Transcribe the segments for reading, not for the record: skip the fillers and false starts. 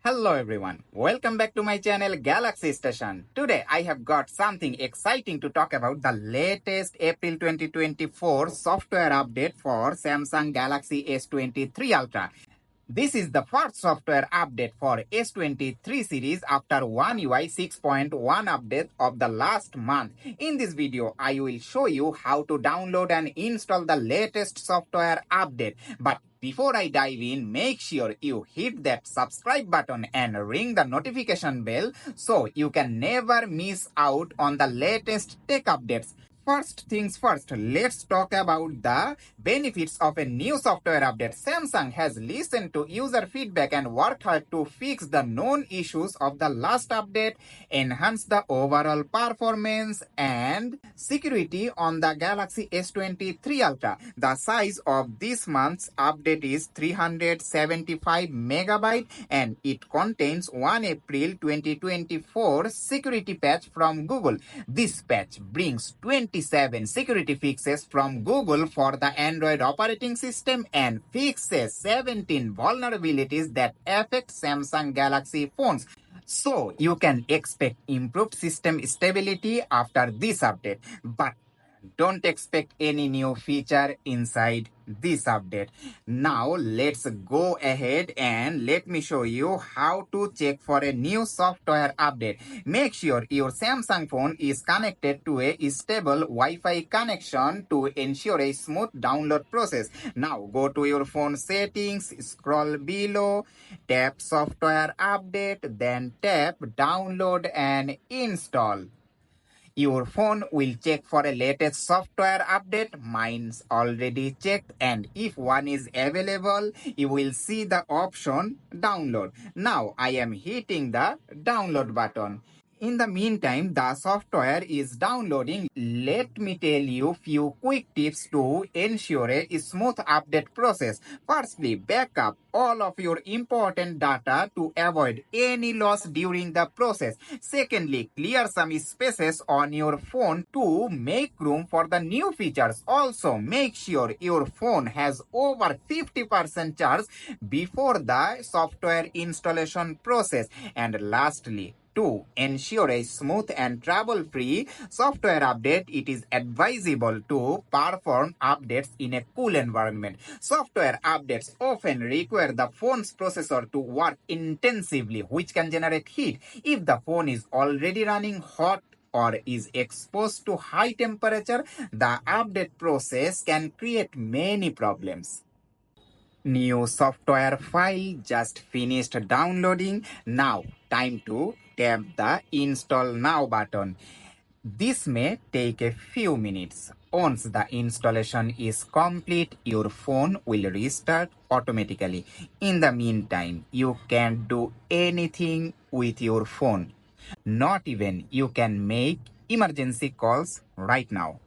Hello everyone, welcome back to my channel Galaxy Station. Today I have got something exciting to talk about, the latest April 2024 software update for Samsung Galaxy S23 Ultra. This is the first software update for S23 series after One UI 6.1 update of the last month. In this video, I will show you how to download and install the latest software update. But before I dive in, make sure you hit that subscribe button and ring the notification bell so you can never miss out on the latest tech updates. First things first, let's talk about the benefits of a new software update. Samsung has listened to user feedback and worked hard to fix the known issues of the last update, enhance the overall performance and security on the Galaxy S23 Ultra. The size of this month's update is 375 megabyte and it contains 1 April 2024 security patch from Google. This patch brings 27 security fixes from Google for the Android operating system and fixes 17 vulnerabilities that affect Samsung Galaxy phones. So you can expect improved system stability after this update. But don't expect any new feature inside this update. Now let's go ahead and let me show you how to check for a new software update. Make sure your Samsung phone is connected to a stable Wi-Fi connection to ensure a smooth download process. Now go to your phone settings, scroll below, tap software update, then tap download and install. Your phone will check for a latest software update. Mine's already checked, and if one is available, you will see the option download. Now I am hitting the download button. In the meantime, the software is downloading. Let me tell you few quick tips to ensure a smooth update process. Firstly, backup all of your important data to avoid any loss during the process. Secondly, clear some spaces on your phone to make room for the new features. Also, make sure your phone has over 50% charge before the software installation process. And lastly, to ensure a smooth and trouble-free software update, it is advisable to perform updates in a cool environment. Software updates often require the phone's processor to work intensively, which can generate heat. If the phone is already running hot or is exposed to high temperature, the update process can create many problems. New software file just finished downloading. Now time to tap the install now button. This may take a few minutes. Once the installation is complete, your phone will restart automatically. In the meantime, you can't do anything with your phone. Not even you can make emergency calls right now.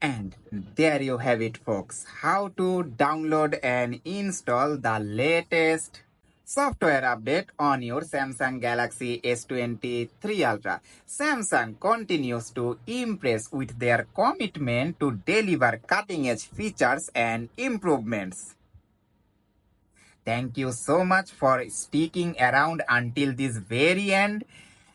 And there you have it, folks. How to download and install the latest software update on your Samsung Galaxy S23 Ultra. Samsung continues to impress with their commitment to deliver cutting-edge features and improvements. Thank you so much for sticking around until this very end.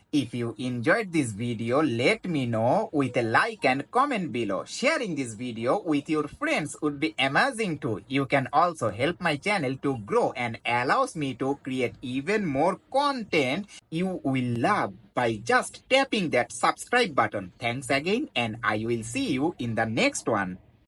If you enjoyed this video, let me know with a like and comment below. Sharing this video with your friends would be amazing too. You can also help my channel to grow and allows me to create even more content you will love by just tapping that subscribe button. Thanks again, and I will see you in the next one.